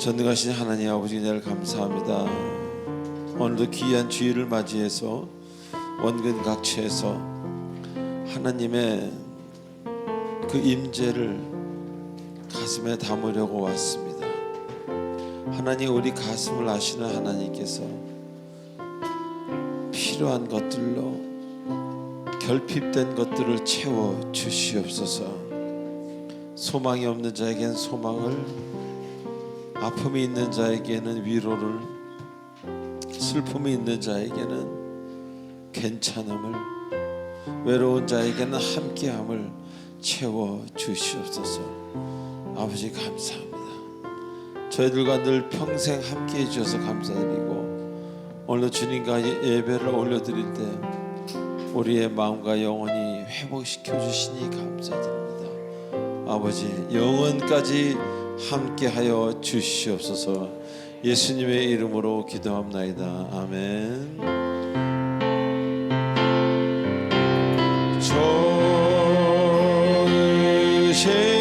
전능하신 하나님 아버지 은혜를 감사합니다. 오늘도 귀한 주일을 맞이해서 원근각처에서 하나님의 그 임재를 가슴에 담으려고 왔습니다. 하나님, 우리 가슴을 아시는 하나님께서 필요한 것들로 결핍된 것들을 채워 주시옵소서. 소망이 없는 자에게는 소망을, 아픔이 있는 자에게는 위로를, 슬픔이 있는 자에게는 괜찮음을, 외로운 자에게는 함께함을 채워 주시옵소서. 아버지 감사합니다. 저희들과 늘 평생 함께해 주셔서 감사드리고, 오늘 주님과 예배를 올려드릴 때 우리의 마음과 영혼이 회복시켜 주시니 감사드립니다. 아버지, 영원까지 함께하여 주시옵소서. 예수님의 이름으로 기도합나이다. 아멘. 좋으신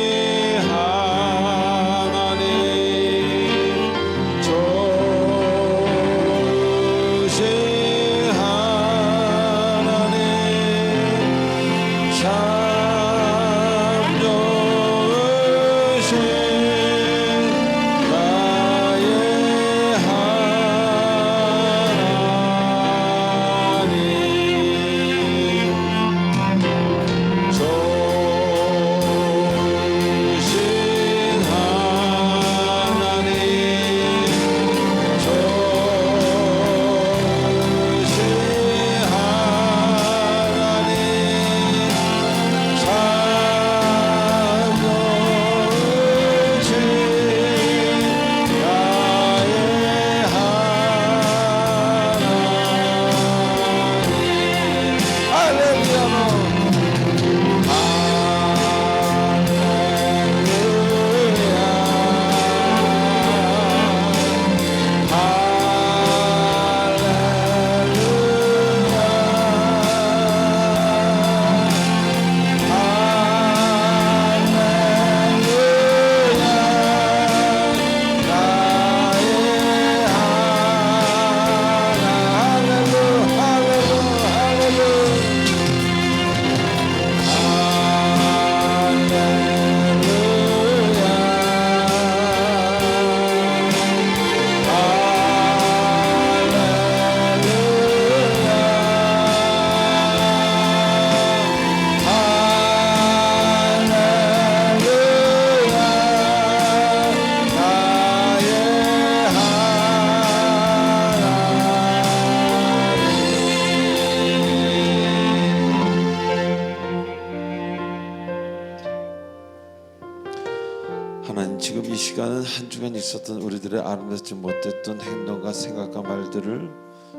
하나님, 지금 이 시간은 한 주간 있었던 우리들의 아름답지 못했던 행동과 생각과 말들을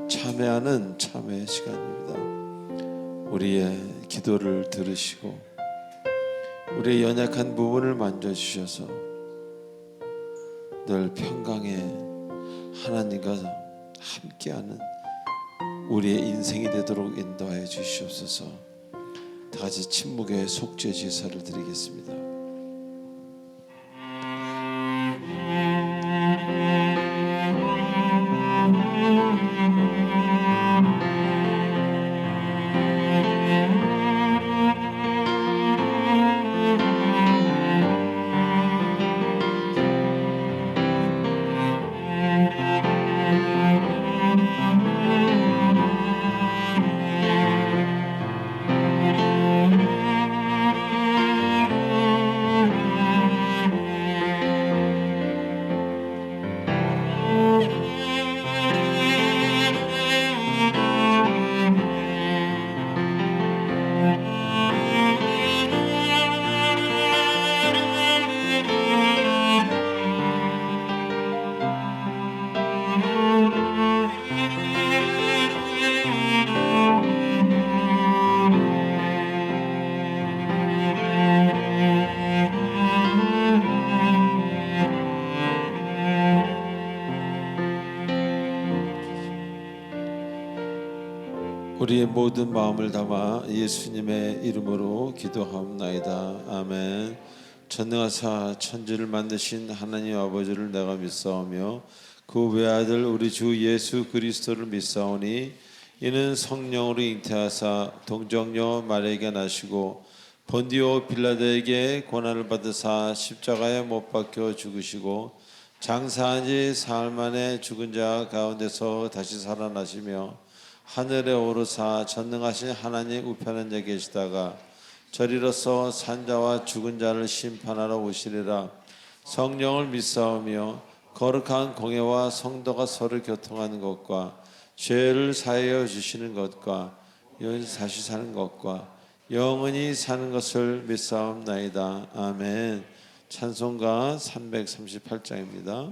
참회하는 참회의 시간입니다. 우리의 기도를 들으시고 우리의 연약한 부분을 만져주셔서 늘 평강의 하나님과 함께하는 우리의 인생이 되도록 인도하여 주시옵소서. 다 같이 침묵의 속죄 제사를 드리겠습니다. 우리의 모든 마음을 담아 예수님의 이름으로 기도하옵나이다. 아멘. 전능하사 천지를 만드신 하나님 아버지를 내가 믿사오며 그 외아들 우리 주 예수 그리스도를 믿사오니 이는 성령으로 잉태하사 동정녀 마리아에게 나시고 본디오 빌라도에게 고난을 받으사 십자가에 못 박혀 죽으시고 장사한 지 사흘 만에 죽은 자 가운데서 다시 살아나시며 하늘에 오르사 전능하신 하나님 우편한 자 계시다가 저리로서 산자와 죽은 자를 심판하러 오시리라. 성령을 믿사오며 거룩한 공회와 성도가 서로 교통하는 것과 죄를 사하여 주시는 것과 다시 사는 것과 영원히 사는 것을 믿사옵나이다. 아멘. 찬송가 338장입니다.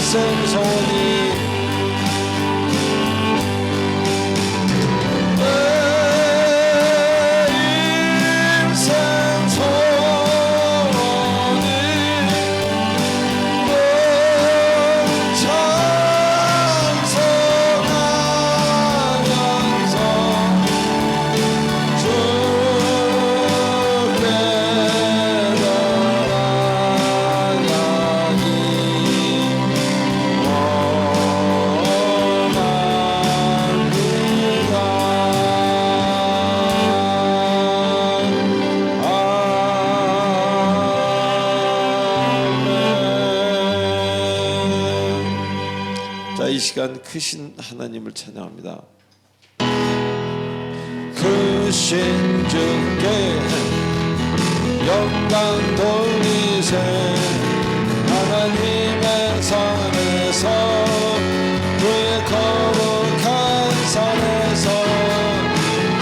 일생 소원이 이 시간 크신 하나님을 찬양합니다. 크신 주께 영광 돌리세. 하나님의 산에서 그의 거룩한 산에서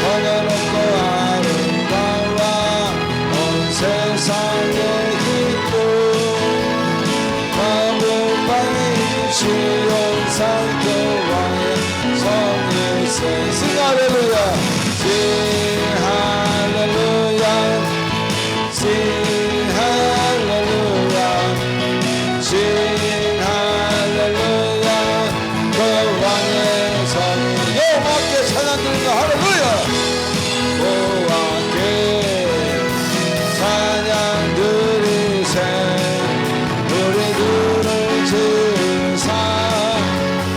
거대롭고 아름다워 온 세상의 기쁨 마음을 시온 산교 왕의 성일세. Sing hallelujah, sing hallelujah, sing hallelujah, sing hallelujah. 그 왕의 성이 여호와께 찬양 드립니다. 할렐루야. 여호와께 찬양 드리세. 우리들을 지으사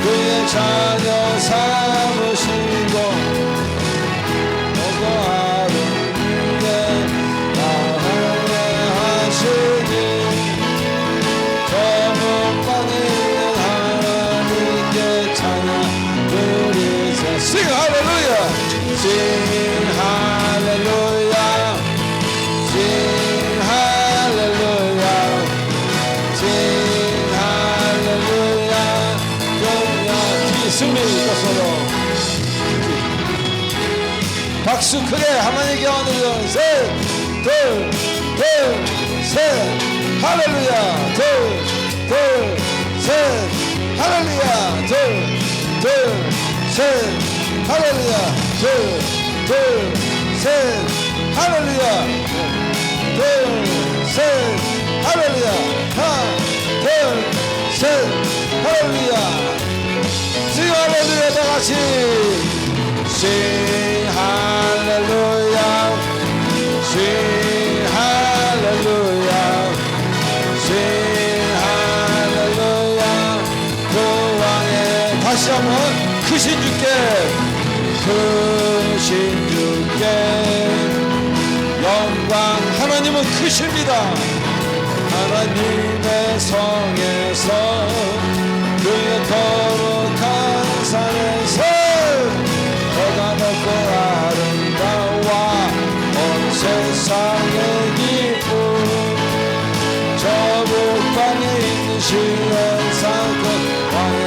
그의 자녀 삼으시고 오고 아름답게 나하게 하시니 저 목방에 있는 하나님께 찬양 드리세. Sing hallelujah, sing hallelujah, sing hallelujah, sing hallelujah. 경야기 승리 있었어요. 박수 크게 하나님께 하는 셋, 둘, 셋, 할렐루야. 둘, 셋, 할렐루야. 둘, 셋, 할렐루야. 둘, 셋, 할렐루야. 둘, 셋, 할렐루야. 하나, 둘, 셋, 할렐루야. Sing 할렐루야. 다 같이 Sing hallelujah, sing hallelujah, sing hallelujah. 그 왕의 다시 한번 크신 주께 영광. 하나님은 크십니다. 하나님의 성에서 그의 거룩한 산에서 거다롭고 아름다워 온 세상의 기쁨 저 북방에 있는 시온산 그 왕의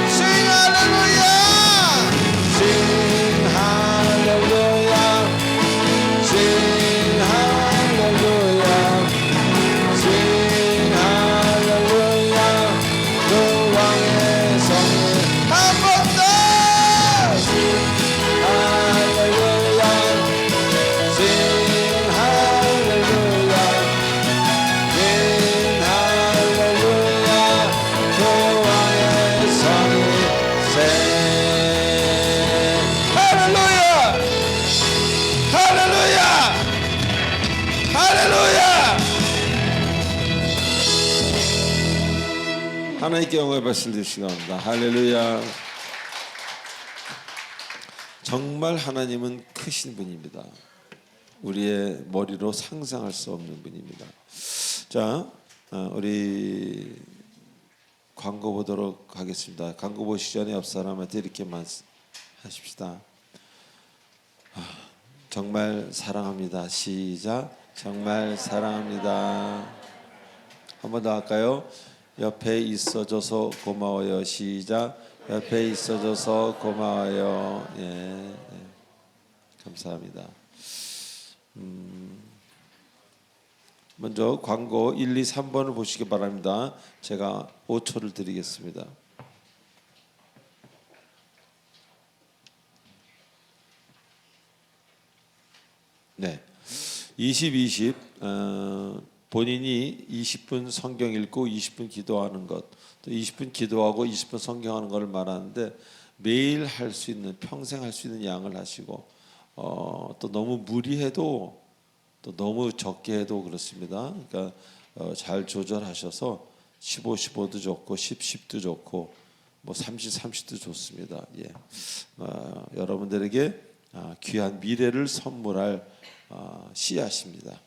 Sing hallelujah, sing hallelujah, sing hallelujah, sing hallelujah. 그 왕의 성을 한 번 더 하나님께 영광의 말씀을 드리시기 바랍니다. 할렐루야. 정말 하나님은 크신 분입니다. 우리의 머리로 상상할 수 없는 분입니다. 자, 우리 광고 보도록 하겠습니다. 광고 보시기 전에 옆 사람한테 이렇게 말씀하십시다. 정말 사랑합니다. 시작. 정말 사랑합니다. 한 번 더 할까요? 옆에 있어줘서 고마워요. 시작. 옆에 있어줘서 고마워요. 예, 감사합니다. 먼저 광고 1, 2, 3번을 보시기 바랍니다. 제가 5초를 드리겠습니다. 네, 20, 본인이 20분 성경 읽고 20분 기도하는 것, 또 20분 기도하고 20분 성경하는 것을 말하는데 매일 할 수 있는, 평생 할 수 있는 양을 하시고 또 너무 무리해도 또 너무 적게 해도 그렇습니다. 그러니까 잘 조절하셔서 15, 15도 좋고 10, 10도 좋고 뭐 30, 30도 좋습니다. 예, 여러분들에게 귀한 미래를 선물할 씨앗입니다.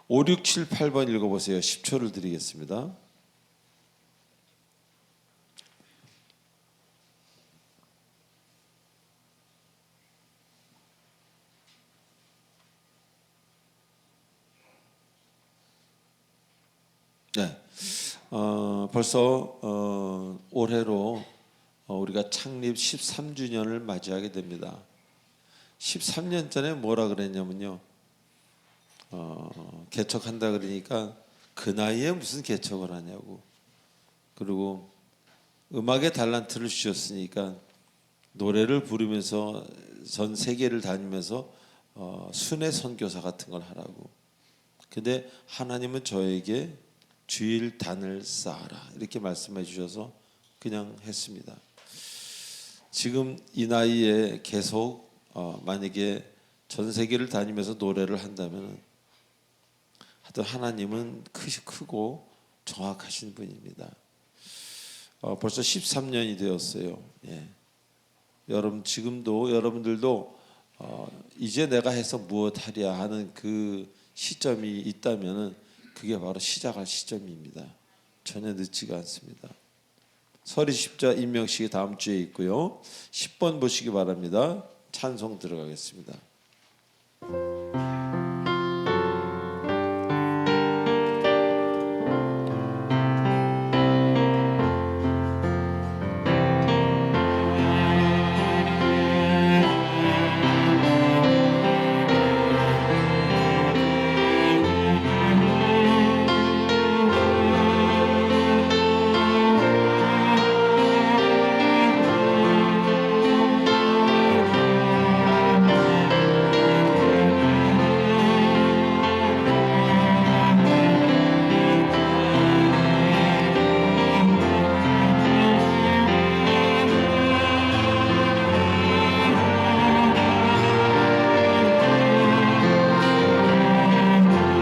5, 6, 7, 8번 읽어보세요. 10초를 드리겠습니다. 네, 벌써 올해로 우리가 창립 13주년을 맞이하게 됩니다. 13년 전에 뭐라 그랬냐면요, 개척한다 그러니까 그 나이에 무슨 개척을 하냐고, 그리고 음악의 달란트를 주셨으니까 노래를 부르면서 전 세계를 다니면서 순회 선교사 같은 걸 하라고. 근데 하나님은 저에게 주일단을 쌓아라 이렇게 말씀해 주셔서 그냥 했습니다. 지금 이 나이에 계속 만약에 전 세계를 다니면서 노래를 한다면 하여튼 하나님은 크고 정확하신 분입니다. 벌써 13년이 되었어요. 예. 여러분 지금도 여러분들도 이제 내가 해서 무엇하랴 하는 그 시점이 있다면은 그게 바로 시작할 시점입니다. 전혀 늦지가 않습니다. 서리 십자 임명식이 다음 주에 있고요. 10번 보시기 바랍니다. 찬송 들어가겠습니다.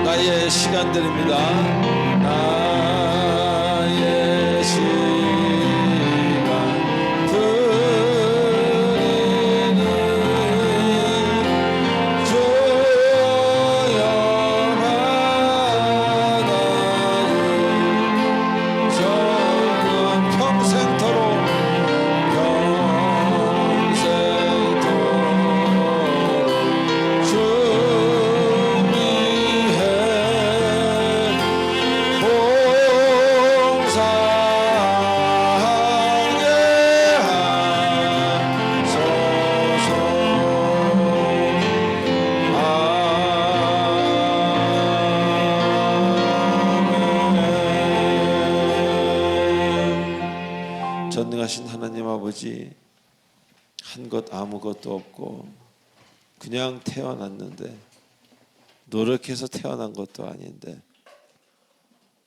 나의 시간들입니다. 나의 시간들이니 주여 받아주 정말 평생토록 주 전능하신 하나님 아버지, 한 것 아무것도 없고 그냥 태어났는데, 노력해서 태어난 것도 아닌데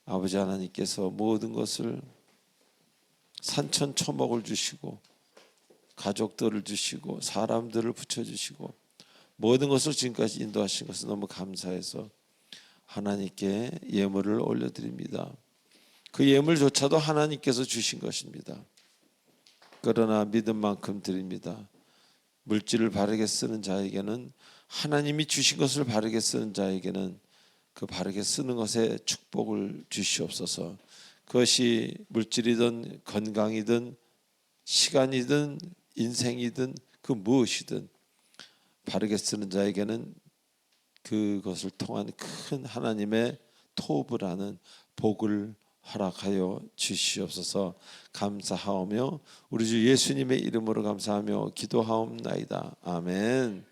아버지 하나님께서 모든 것을 산천초목을 주시고 가족들을 주시고 사람들을 붙여주시고 모든 것을 지금까지 인도하신 것을 너무 감사해서 하나님께 예물을 올려드립니다. 그 예물조차도 하나님께서 주신 것입니다. 그러나 믿음만큼 드립니다. 물질을 바르게 쓰는 자에게는, 하나님이 주신 것을 바르게 쓰는 자에게는 그 바르게 쓰는 것에 축복을 주시옵소서. 그것이 물질이든 건강이든 시간이든 인생이든 그 무엇이든 바르게 쓰는 자에게는 그것을 통한 큰 하나님의 토업을 하는 복을 허락하여 주시옵소서. 감사하오며 우리 주 예수님의 이름으로 감사하며 기도하옵나이다. 아멘.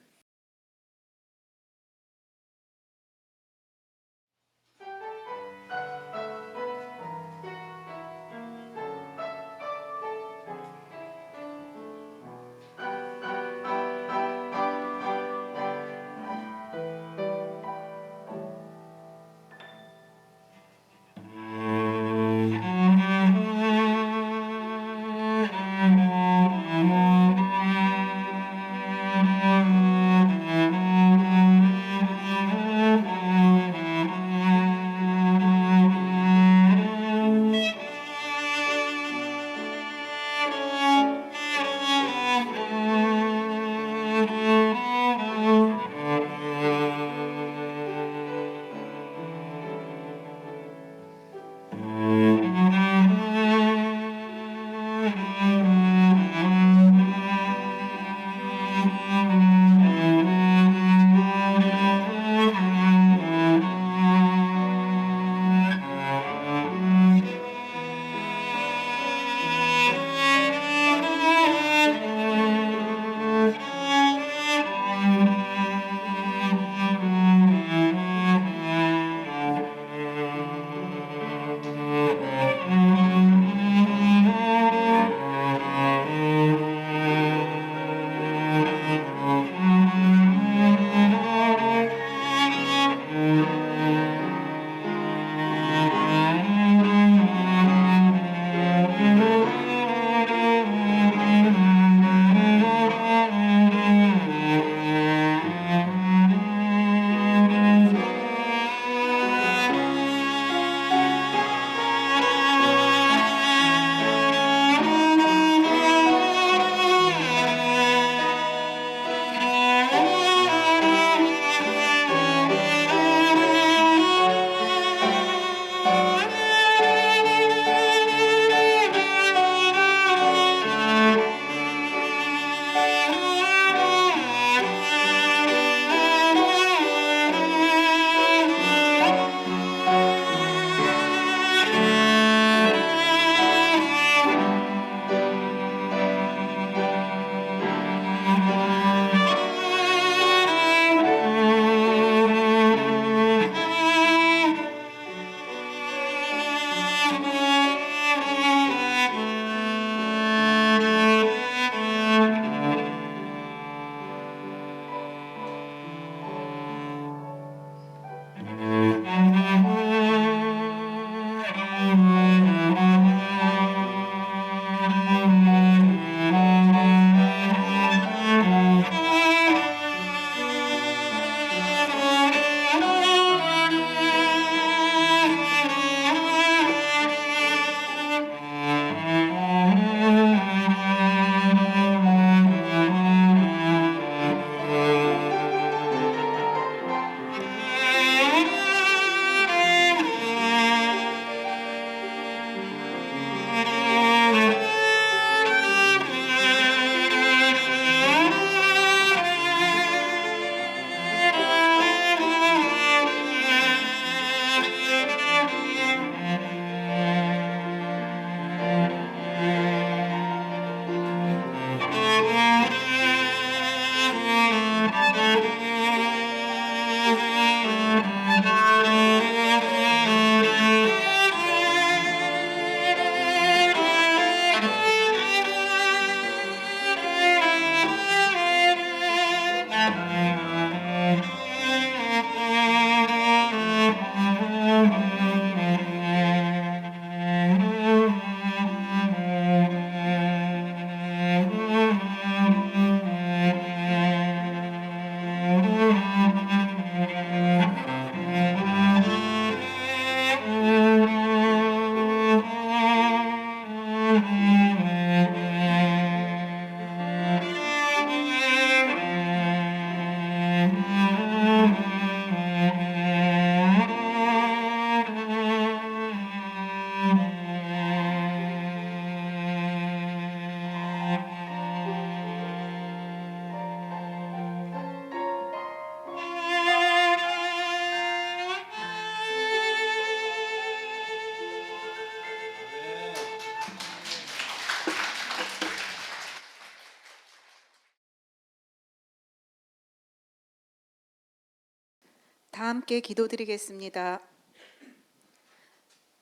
다 함께 기도드리겠습니다.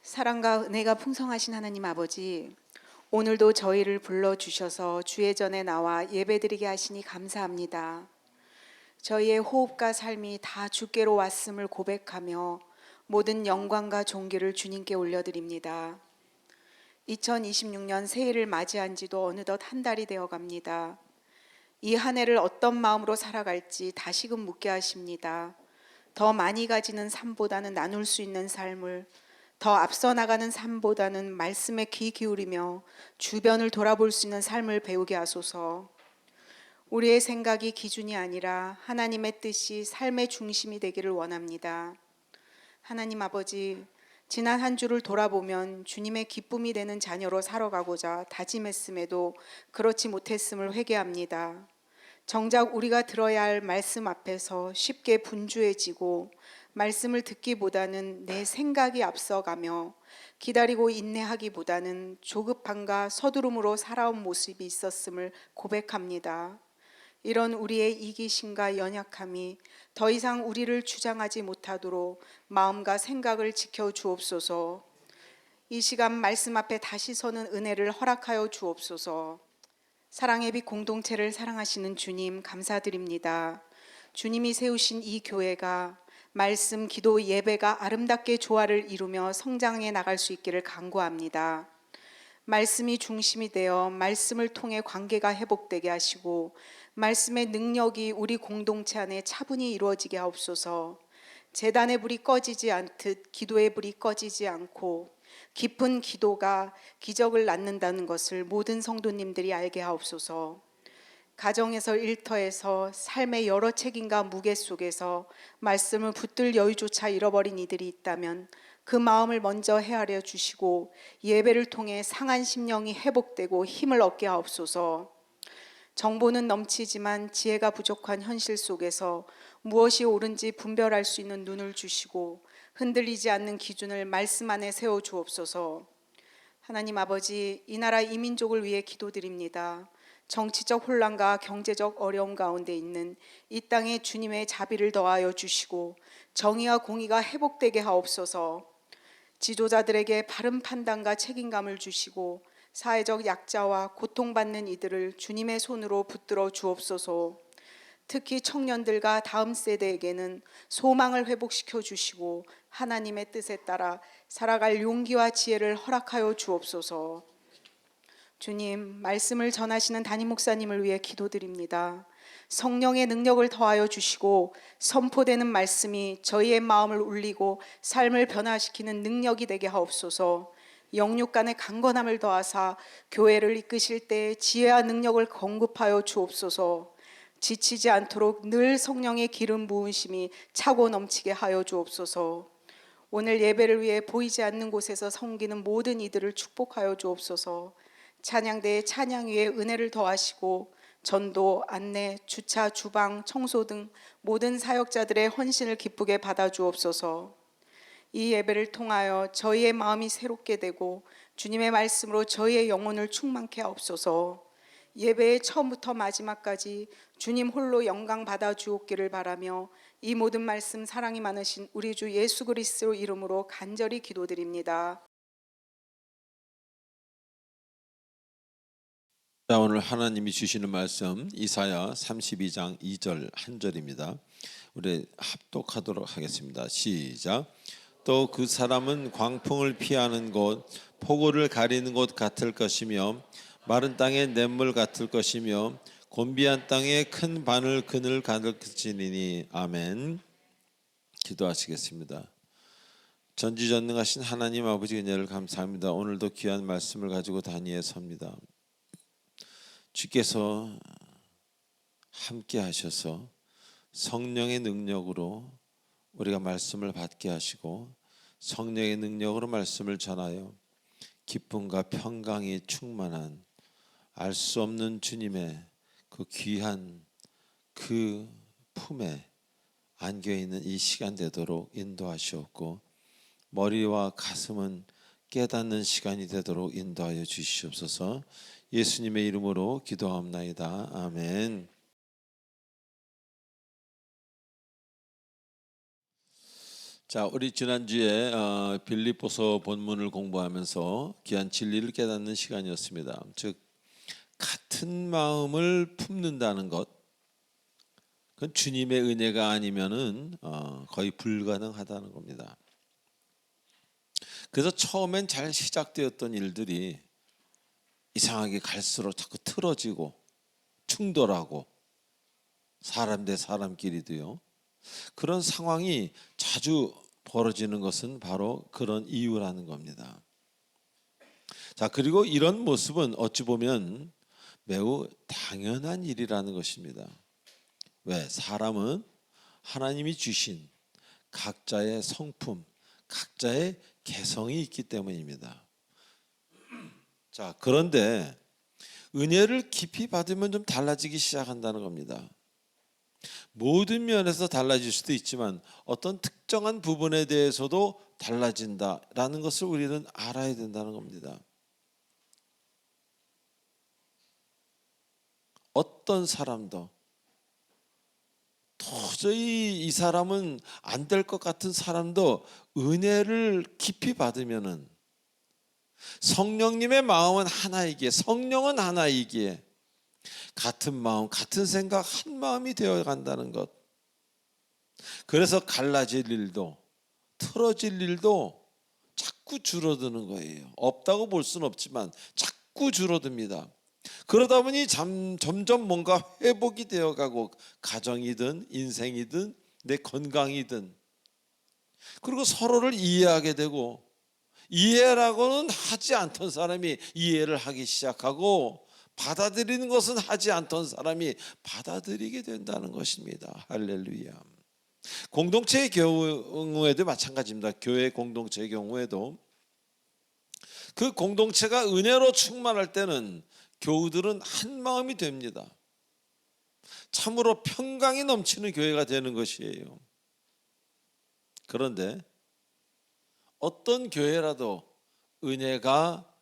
사랑과 은혜가 풍성하신 하나님 아버지, 오늘도 저희를 불러주셔서 주의 전에 나와 예배드리게 하시니 감사합니다. 저희의 호흡과 삶이 다 주께로 왔음을 고백하며 모든 영광과 존귀를 주님께 올려드립니다. 2026년 새해를 맞이한 지도 어느덧 한 달이 되어 갑니다. 이 한 해를 어떤 마음으로 살아갈지 다시금 묻게 하십니다. 더 많이 가지는 삶보다는 나눌 수 있는 삶을, 더 앞서 나가는 삶보다는 말씀에 귀 기울이며 주변을 돌아볼 수 있는 삶을 배우게 하소서. 우리의 생각이 기준이 아니라 하나님의 뜻이 삶의 중심이 되기를 원합니다. 하나님 아버지, 지난 한 주를 돌아보면 주님의 기쁨이 되는 자녀로 살아가고자 다짐했음에도 그렇지 못했음을 회개합니다. 정작 우리가 들어야 할 말씀 앞에서 쉽게 분주해지고 말씀을 듣기보다는 내 생각이 앞서가며 기다리고 인내하기보다는 조급함과 서두름으로 살아온 모습이 있었음을 고백합니다. 이런 우리의 이기심과 연약함이 더 이상 우리를 주장하지 못하도록 마음과 생각을 지켜 주옵소서. 이 시간 말씀 앞에 다시 서는 은혜를 허락하여 주옵소서. 사랑의 빛 공동체를 사랑하시는 주님 감사드립니다. 주님이 세우신 이 교회가 말씀, 기도, 예배가 아름답게 조화를 이루며 성장해 나갈 수 있기를 간구합니다. 말씀이 중심이 되어 말씀을 통해 관계가 회복되게 하시고 말씀의 능력이 우리 공동체 안에 차분히 이루어지게 하옵소서. 제단의 불이 꺼지지 않듯 기도의 불이 꺼지지 않고 깊은 기도가 기적을 낳는다는 것을 모든 성도님들이 알게 하옵소서. 가정에서, 일터에서, 삶의 여러 책임과 무게 속에서 말씀을 붙들 여유조차 잃어버린 이들이 있다면 그 마음을 먼저 헤아려 주시고 예배를 통해 상한 심령이 회복되고 힘을 얻게 하옵소서. 정보는 넘치지만 지혜가 부족한 현실 속에서 무엇이 옳은지 분별할 수 있는 눈을 주시고 흔들리지 않는 기준을 말씀 안에 세워 주옵소서. 하나님 아버지, 이 나라 이 민족을 위해 기도드립니다. 정치적 혼란과 경제적 어려움 가운데 있는 이 땅에 주님의 자비를 더하여 주시고 정의와 공의가 회복되게 하옵소서. 지도자들에게 바른 판단과 책임감을 주시고 사회적 약자와 고통받는 이들을 주님의 손으로 붙들어 주옵소서. 특히 청년들과 다음 세대에게는 소망을 회복시켜 주시고 하나님의 뜻에 따라 살아갈 용기와 지혜를 허락하여 주옵소서. 주님, 말씀을 전하시는 담임 목사님을 위해 기도드립니다. 성령의 능력을 더하여 주시고 선포되는 말씀이 저희의 마음을 울리고 삶을 변화시키는 능력이 되게 하옵소서. 영육 간의 강건함을 더하사 교회를 이끄실 때 지혜와 능력을 공급하여 주옵소서. 지치지 않도록 늘 성령의 기름 부으심이 차고 넘치게 하여 주옵소서. 오늘 예배를 위해 보이지 않는 곳에서 섬기는 모든 이들을 축복하여 주옵소서. 찬양대의 찬양 위에 은혜를 더하시고 전도, 안내, 주차, 주방, 청소 등 모든 사역자들의 헌신을 기쁘게 받아 주옵소서. 이 예배를 통하여 저희의 마음이 새롭게 되고 주님의 말씀으로 저희의 영혼을 충만케 하옵소서. 예배의 처음부터 마지막까지 주님 홀로 영광 받아 주옵기를 바라며 이 모든 말씀 사랑이 많으신 우리 주 예수 그리스도 이름으로 간절히 기도드립니다. 자, 오늘 하나님이 주시는 말씀 이사야 32장 2절 한 절입니다. 우리 합독하도록 하겠습니다. 시작. 또 그 사람은 광풍을 피하는 곳, 폭우를 가리는 곳 같을 것이며 마른 땅에 냇물 같을 것이며 곤비한 땅에 큰 바늘 그늘 가득지니니. 아멘. 기도하시겠습니다. 전지전능하신 하나님 아버지 은혜를 감사합니다. 오늘도 귀한 말씀을 가지고 단위에 섭니다. 주께서 함께 하셔서 성령의 능력으로 우리가 말씀을 받게 하시고 성령의 능력으로 말씀을 전하여 기쁨과 평강이 충만한 알 수 없는 주님의 그 귀한 그 품에 안겨 있는 이 시간 되도록 인도하시옵고 머리와 가슴은 깨닫는 시간이 되도록 인도하여 주시옵소서. 예수님의 이름으로 기도하옵나이다. 아멘. 자, 우리 지난주에 빌립보서 본문을 공부하면서 귀한 진리를 깨닫는 시간이었습니다. 즉 같은 마음을 품는다는 것, 그건 주님의 은혜가 아니면은 거의 불가능하다는 겁니다. 그래서 처음엔 잘 시작되었던 일들이 이상하게 갈수록 자꾸 틀어지고 충돌하고 사람 대 사람끼리도요. 그런 상황이 자주 벌어지는 것은 바로 그런 이유라는 겁니다. 자, 그리고 이런 모습은 어찌 보면 매우 당연한 일이라는 것입니다. 왜? 사람은 하나님이 주신 각자의 성품, 각자의 개성이 있기 때문입니다. 자, 그런데 은혜를 깊이 받으면 좀 달라지기 시작한다는 겁니다. 모든 면에서 달라질 수도 있지만 어떤 특정한 부분에 대해서도 달라진다라는 것을 우리는 알아야 된다는 겁니다. 어떤 사람도 도저히 이 사람은 안 될 것 같은 사람도 은혜를 깊이 받으면은 성령님의 마음은 하나이기에, 성령은 하나이기에 같은 마음, 같은 생각, 한 마음이 되어 간다는 것. 그래서 갈라질 일도, 틀어질 일도 자꾸 줄어드는 거예요. 없다고 볼 수는 없지만 자꾸 줄어듭니다. 그러다 보니 점점 뭔가 회복이 되어가고, 가정이든 인생이든 내 건강이든, 그리고 서로를 이해하게 되고, 이해라고는 하지 않던 사람이 이해를 하기 시작하고, 받아들이는 것은 하지 않던 사람이 받아들이게 된다는 것입니다. 할렐루야. 공동체의 경우에도 마찬가지입니다. 교회 공동체의 경우에도 그 공동체가 은혜로 충만할 때는 교우들은 한 마음이 됩니다. 참으로 평강이 넘치는 교회가 되는 것이에요. 그런데 어떤 교회라도 은혜가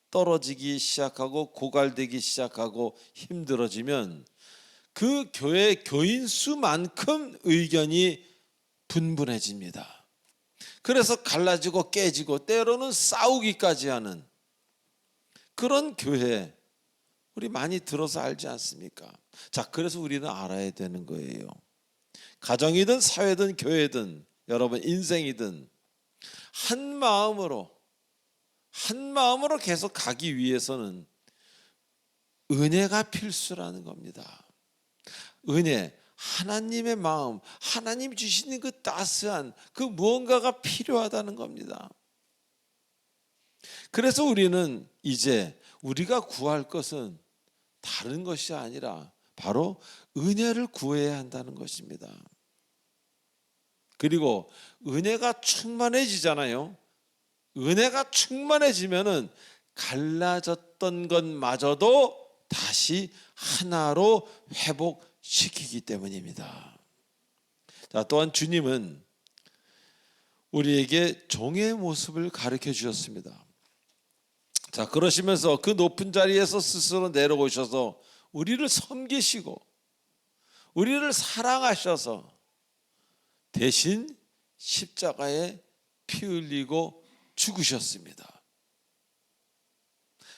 떨어지기 시작하고 고갈되기 시작하고 힘들어지면 그 교회 교인 수만큼 의견이 분분해집니다. 그래서 갈라지고 깨지고 때로는 싸우기까지 하는 그런 교회 우리 많이 들어서 알지 않습니까? 자, 그래서 우리는 알아야 되는 거예요. 가정이든 사회든 교회든 여러분 인생이든 한 마음으로 계속 가기 위해서는 은혜가 필수라는 겁니다. 은혜, 하나님의 마음, 하나님 주시는 그 따스한 그 무언가가 필요하다는 겁니다. 그래서 우리는 이제 우리가 구할 것은 다른 것이 아니라 바로 은혜를 구해야 한다는 것입니다. 그리고 은혜가 충만해지잖아요. 은혜가 충만해지면은 갈라졌던 것마저도 다시 하나로 회복시키기 때문입니다. 자, 또한 주님은 우리에게 종의 모습을 가르쳐 주셨습니다. 자, 그러시면서 그 높은 자리에서 스스로 내려오셔서 우리를 섬기시고 우리를 사랑하셔서 대신 십자가에 피 흘리고 죽으셨습니다.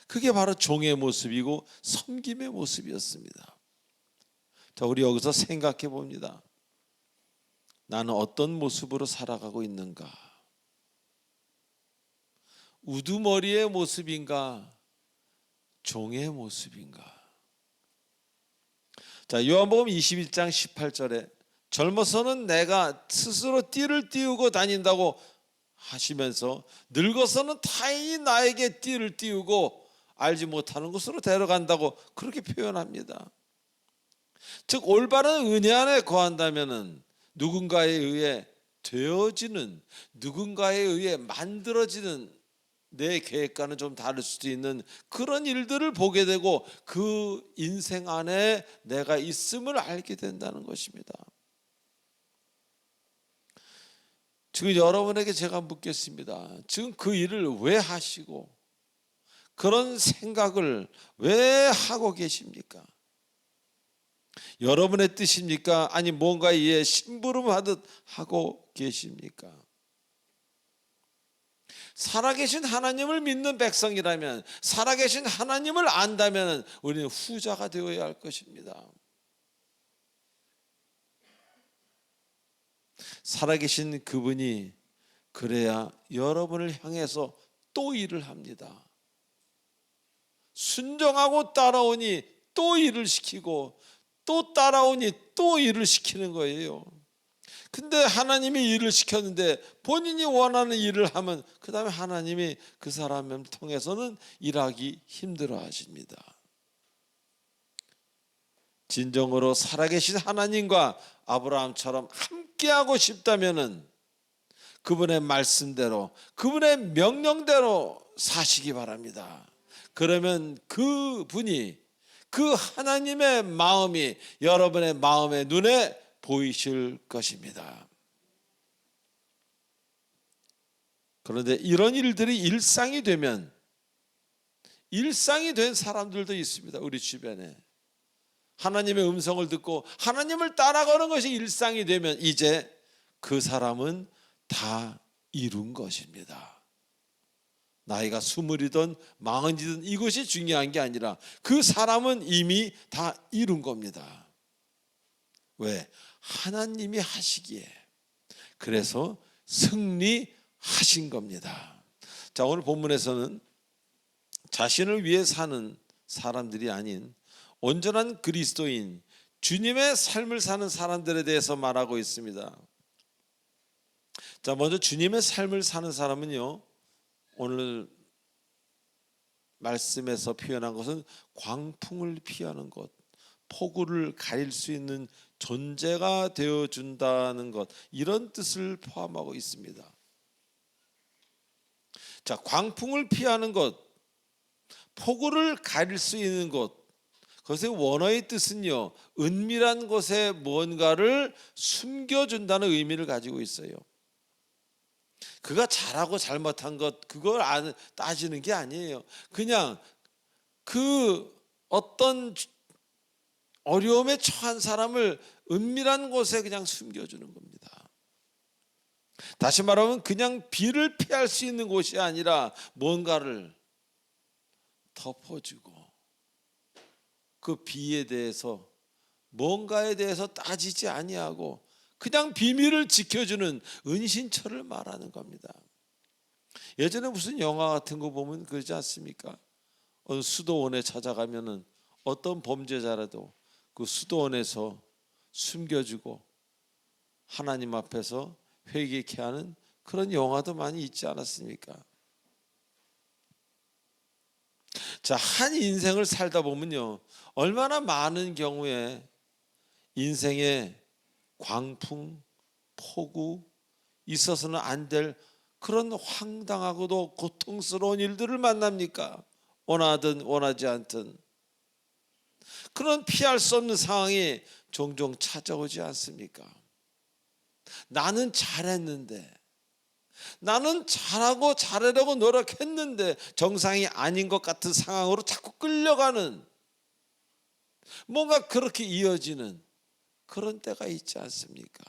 그게 바로 종의 모습이고 섬김의 모습이었습니다. 자, 우리 여기서 생각해 봅니다. 나는 어떤 모습으로 살아가고 있는가? 우두머리의 모습인가? 종의 모습인가? 자, 요한복음 21장 18절에 젊어서는 내가 스스로 띠를 띄우고 다닌다고 하시면서 늙어서는 타인이 나에게 띠를 띄우고 알지 못하는 곳으로 데려간다고 그렇게 표현합니다. 즉 올바른 은혜 안에 거한다면은 누군가에 의해 되어지는, 누군가에 의해 만들어지는 내 계획과는 좀 다를 수도 있는 그런 일들을 보게 되고 그 인생 안에 내가 있음을 알게 된다는 것입니다. 지금 여러분에게 제가 묻겠습니다. 지금 그 일을 왜 하시고 그런 생각을 왜 하고 계십니까? 여러분의 뜻입니까? 아니 뭔가 이에 심부름하듯 하고 계십니까? 살아계신 하나님을 믿는 백성이라면, 살아계신 하나님을 안다면 우리는 후자가 되어야 할 것입니다. 살아계신 그분이 그래야 여러분을 향해서 또 일을 합니다. 순종하고 따라오니 또 일을 시키고, 또 따라오니 또 일을 시키는 거예요. 근데 하나님이 일을 시켰는데 본인이 원하는 일을 하면 그 다음에 하나님이 그 사람을 통해서는 일하기 힘들어 하십니다. 진정으로 살아계신 하나님과 아브라함처럼 함께하고 싶다면은 그분의 말씀대로, 그분의 명령대로 사시기 바랍니다. 그러면 그분이, 그 하나님의 마음이 여러분의 마음의 눈에 보이실 것입니다. 그런데 이런 일들이 일상이 되면, 일상이 된 사람들도 있습니다. 우리 주변에 하나님의 음성을 듣고 하나님을 따라가는 것이 일상이 되면 이제 그 사람은 다 이룬 것입니다. 나이가 20이든 40이든 이것이 중요한 게 아니라 그 사람은 이미 다 이룬 겁니다. 왜? 하나님이 하시기에. 그래서 승리하신 겁니다. 자, 오늘 본문에서는 자신을 위해 사는 사람들이 아닌 온전한 그리스도인, 주님의 삶을 사는 사람들에 대해서 말하고 있습니다. 자, 먼저 주님의 삶을 사는 사람은요, 오늘 말씀에서 표현한 것은 광풍을 피하는 것, 폭우를 가릴 수 있는 존재가 되어준다는 것, 이런 뜻을 포함하고 있습니다. 자, 광풍을 피하는 것, 폭우를 가릴 수 있는 것, 그것의 원어의 뜻은요, 은밀한 곳에 뭔가를 숨겨준다는 의미를 가지고 있어요. 그가 잘하고 잘못한 것, 그걸 따지는 게 아니에요. 그냥 그 어떤 어려움에 처한 사람을 은밀한 곳에 그냥 숨겨주는 겁니다. 다시 말하면 그냥 비를 피할 수 있는 곳이 아니라 뭔가를 덮어주고, 그 비에 대해서, 뭔가에 대해서 따지지 아니하고 그냥 비밀을 지켜주는 은신처를 말하는 겁니다. 예전에 무슨 영화 같은 거 보면 그러지 않습니까? 어느 수도원에 찾아가면은 어떤 범죄자라도 그 수도원에서 숨겨주고 하나님 앞에서 회개케 하는 그런 영화도 많이 있지 않았습니까? 자, 한 인생을 살다 보면요, 얼마나 많은 경우에 인생에 광풍, 폭우, 있어서는 안 될 그런 황당하고도 고통스러운 일들을 만납니까? 원하든 원하지 않든 그런 피할 수 없는 상황이 종종 찾아오지 않습니까? 나는 잘했는데, 나는 잘하고 잘하려고 노력했는데 정상이 아닌 것 같은 상황으로 자꾸 끌려가는, 뭔가 그렇게 이어지는 그런 때가 있지 않습니까?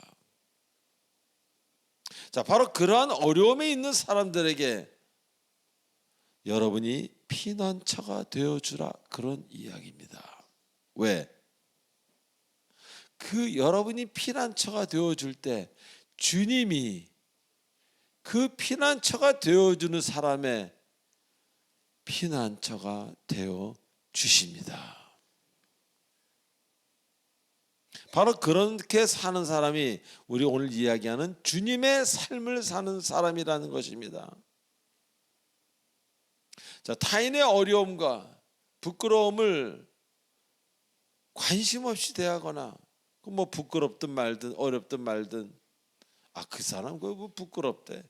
자, 바로 그러한 어려움에 있는 사람들에게 여러분이 피난처가 되어주라, 그런 이야기입니다. 왜? 그 여러분이 피난처가 되어줄 때 주님이 그 피난처가 되어주는 사람의 피난처가 되어 주십니다. 바로 그렇게 사는 사람이 우리 오늘 이야기하는 주님의 삶을 사는 사람이라는 것입니다. 자, 타인의 어려움과 부끄러움을 관심 없이 대하거나, 뭐 부끄럽든 말든 어렵든 말든, 그 사람 그거 뭐 부끄럽대,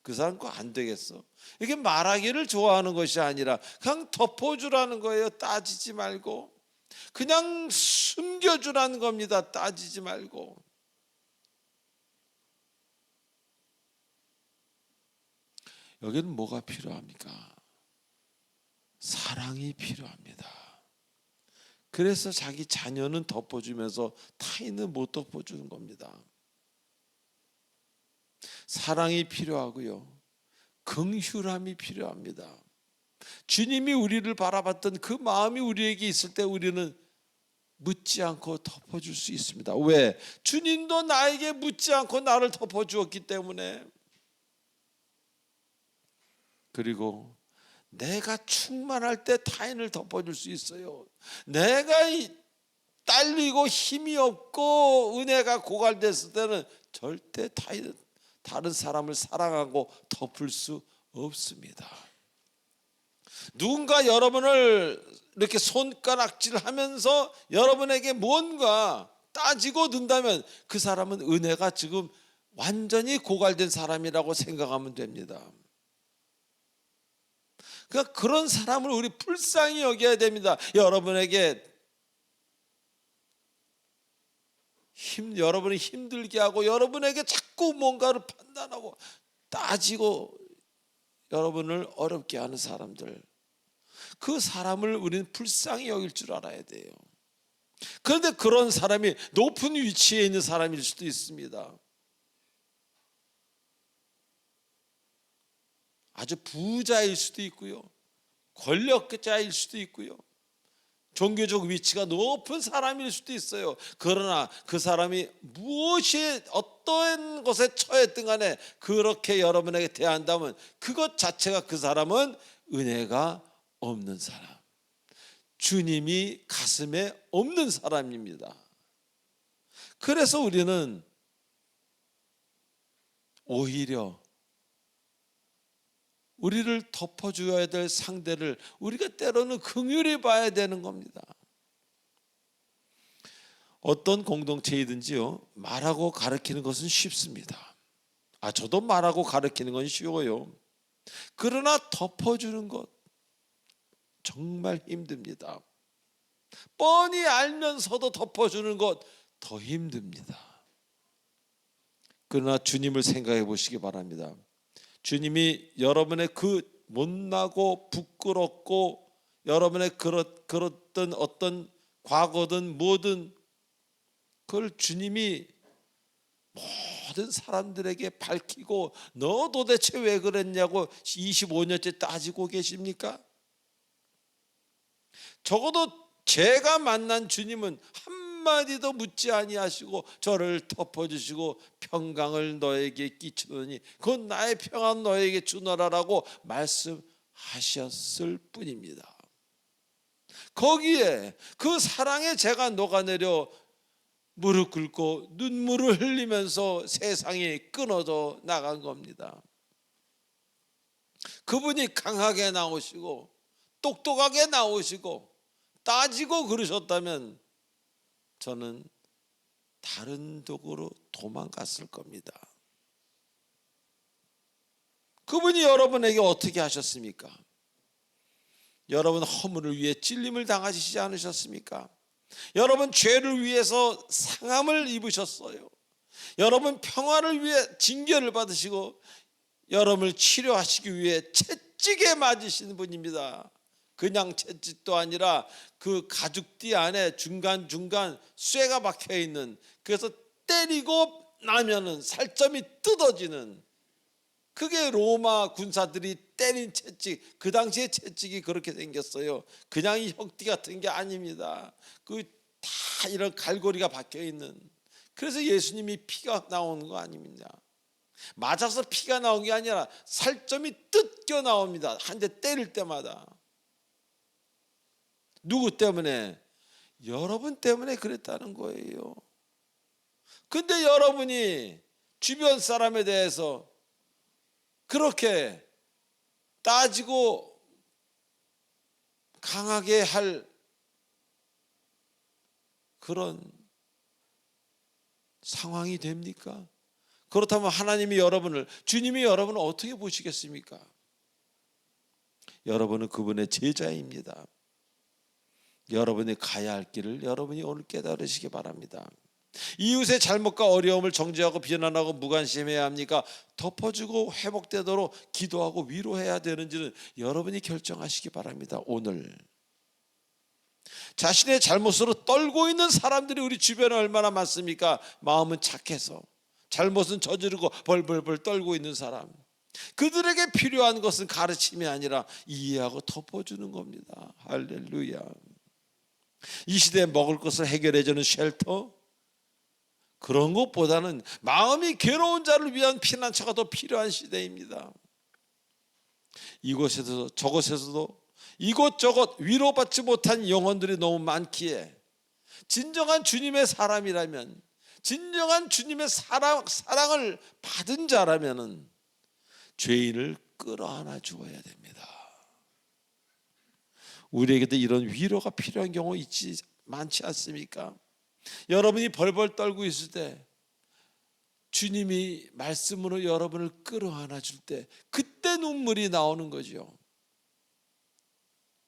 그 사람 그거 안 되겠어, 이게 말하기를 좋아하는 것이 아니라 그냥 덮어주라는 거예요. 따지지 말고 그냥 숨겨주라는 겁니다. 따지지 말고. 여기는 뭐가 필요합니까? 사랑이 필요합니다. 그래서 자기 자녀는 덮어주면서 타인은 못 덮어주는 겁니다. 사랑이 필요하고요, 긍휼함이 필요합니다. 주님이 우리를 바라봤던 그 마음이 우리에게 있을 때 우리는 묻지 않고 덮어줄 수 있습니다. 왜? 주님도 나에게 묻지 않고 나를 덮어주었기 때문에. 그리고 내가 충만할 때 타인을 덮어줄 수 있어요. 내가 딸리고 힘이 없고 은혜가 고갈됐을 때는 절대 다른 사람을 사랑하고 덮을 수 없습니다. 누군가 여러분을 이렇게 손가락질하면서 여러분에게 뭔가 따지고 든다면 그 사람은 은혜가 지금 완전히 고갈된 사람이라고 생각하면 됩니다. 그러니까 그런 사람을 우리 불쌍히 여겨야 됩니다. 여러분을 힘들게 하고 여러분에게 자꾸 뭔가를 판단하고 따지고 여러분을 어렵게 하는 사람들, 그 사람을 우리는 불쌍히 여길 줄 알아야 돼요. 그런데 그런 사람이 높은 위치에 있는 사람일 수도 있습니다. 아주 부자일 수도 있고요, 권력자일 수도 있고요, 종교적 위치가 높은 사람일 수도 있어요. 그러나 그 사람이 무엇이 어떤 것에 처했든 간에 그렇게 여러분에게 대한다면 그것 자체가 그 사람은 은혜가 없는 사람, 주님이 가슴에 없는 사람입니다. 그래서 우리는 오히려 우리를 덮어줘야 될 상대를 우리가 때로는 긍휼히 봐야 되는 겁니다. 어떤 공동체이든지요, 말하고 가르치는 것은 쉽습니다. 저도 말하고 가르치는 건 쉬워요. 그러나 덮어주는 것 정말 힘듭니다. 뻔히 알면서도 덮어주는 것 더 힘듭니다. 그러나 주님을 생각해 보시기 바랍니다. 주님이 여러분의 그 못나고 부끄럽고 여러분의 그랬던 어떤 과거든 뭐든 그걸 주님이 모든 사람들에게 밝히고 너 도대체 왜 그랬냐고 25년째 따지고 계십니까? 적어도 제가 만난 주님은 한마디도 묻지 아니하시고 저를 덮어주시고 평강을 너에게 끼치더니 그건 나의 평안 너에게 주노라라고 말씀하셨을 뿐입니다. 거기에 그 사랑에 제가 녹아내려 무릎 꿇고 눈물을 흘리면서 세상이 끊어져 나간 겁니다. 그분이 강하게 나오시고 똑똑하게 나오시고 따지고 그러셨다면 저는 다른 쪽으로 도망갔을 겁니다. 그분이 여러분에게 어떻게 하셨습니까? 여러분 허물을 위해 찔림을 당하시지 않으셨습니까? 여러분 죄를 위해서 상함을 입으셨어요. 여러분 평화를 위해 징계를 받으시고 여러분을 치료하시기 위해 채찍에 맞으시는 분입니다. 그냥 채찍도 아니라 그 가죽띠 안에 중간중간 쇠가 박혀있는, 그래서 때리고 나면은 살점이 뜯어지는, 그게 로마 군사들이 때린 채찍, 그 당시에 채찍이 그렇게 생겼어요. 그냥 이 혁띠 같은 게 아닙니다. 그 다 이런 갈고리가 박혀있는, 그래서 예수님이 피가 나오는 거 아닙니까? 맞아서 피가 나온 게 아니라 살점이 뜯겨 나옵니다. 한 대 때릴 때마다. 누구 때문에? 여러분 때문에 그랬다는 거예요. 근데 여러분이 주변 사람에 대해서 그렇게 따지고 강하게 할 그런 상황이 됩니까? 그렇다면 하나님이 여러분을, 주님이 여러분을 어떻게 보시겠습니까? 여러분은 그분의 제자입니다. 여러분이 가야 할 길을 여러분이 오늘 깨달으시기 바랍니다. 이웃의 잘못과 어려움을 정죄하고 비난하고 무관심해야 합니까? 덮어주고 회복되도록 기도하고 위로해야 되는지는 여러분이 결정하시기 바랍니다. 오늘 자신의 잘못으로 떨고 있는 사람들이 우리 주변에 얼마나 많습니까? 마음은 착해서 잘못은 저지르고 벌벌벌 떨고 있는 사람, 그들에게 필요한 것은 가르침이 아니라 이해하고 덮어주는 겁니다. 할렐루야. 이 시대에 먹을 것을 해결해주는 쉘터, 그런 것보다는 마음이 괴로운 자를 위한 피난처가 더 필요한 시대입니다. 이곳에서 저곳에서도 이곳저곳 위로받지 못한 영혼들이 너무 많기에 진정한 주님의 사람이라면, 진정한 주님의 사랑을 받은 자라면 죄인을 끌어안아 주어야 됩니다. 우리에게도 이런 위로가 필요한 경우 있지 많지 않습니까? 여러분이 벌벌 떨고 있을 때 주님이 말씀으로 여러분을 끌어안아 줄 때 그때 눈물이 나오는 거죠.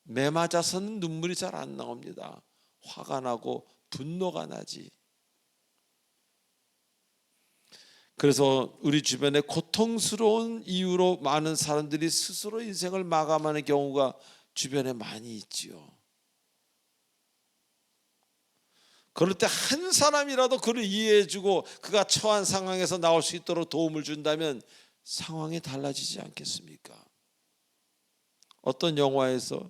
매 맞아서는 눈물이 잘 안 나옵니다. 화가 나고 분노가 나지. 그래서 우리 주변에 고통스러운 이유로 많은 사람들이 스스로 인생을 마감하는 경우가 주변에 많이 있지요. 그럴 때 한 사람이라도 그를 이해해주고 그가 처한 상황에서 나올 수 있도록 도움을 준다면 상황이 달라지지 않겠습니까? 어떤 영화에서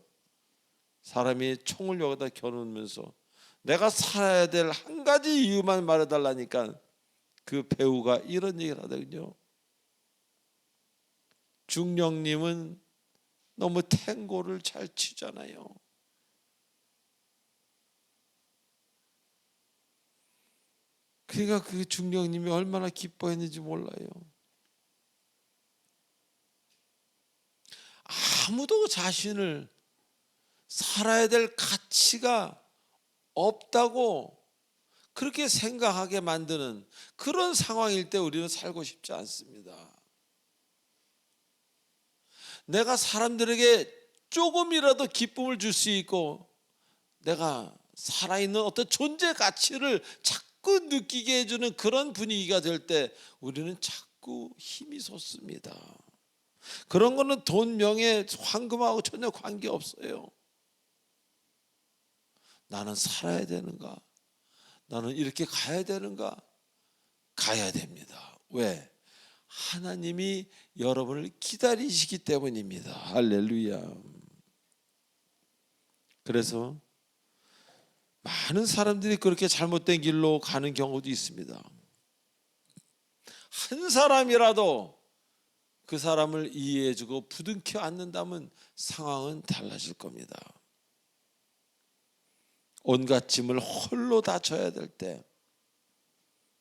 사람이 총을 여기다 겨누면서 내가 살아야 될 한 가지 이유만 말해달라니까 그 배우가 이런 얘기를 하더군요. 중령님은 너무 탱고를 잘 치잖아요. 그러니까 그 중령님이 얼마나 기뻐했는지 몰라요. 아무도 자신을 살아야 될 가치가 없다고 그렇게 생각하게 만드는 그런 상황일 때 우리는 살고 싶지 않습니다. 내가 사람들에게 조금이라도 기쁨을 줄 수 있고 내가 살아있는 어떤 존재 가치를 자꾸 느끼게 해주는 그런 분위기가 될 때 우리는 자꾸 힘이 솟습니다. 그런 거는 돈, 명예, 황금하고 전혀 관계없어요. 나는 살아야 되는가? 나는 이렇게 가야 되는가? 가야 됩니다. 왜? 하나님이 여러분을 기다리시기 때문입니다. 할렐루야. 그래서 많은 사람들이 그렇게 잘못된 길로 가는 경우도 있습니다. 한 사람이라도 그 사람을 이해해주고 부둥켜 안는다면 상황은 달라질 겁니다. 온갖 짐을 홀로 다 져야 될 때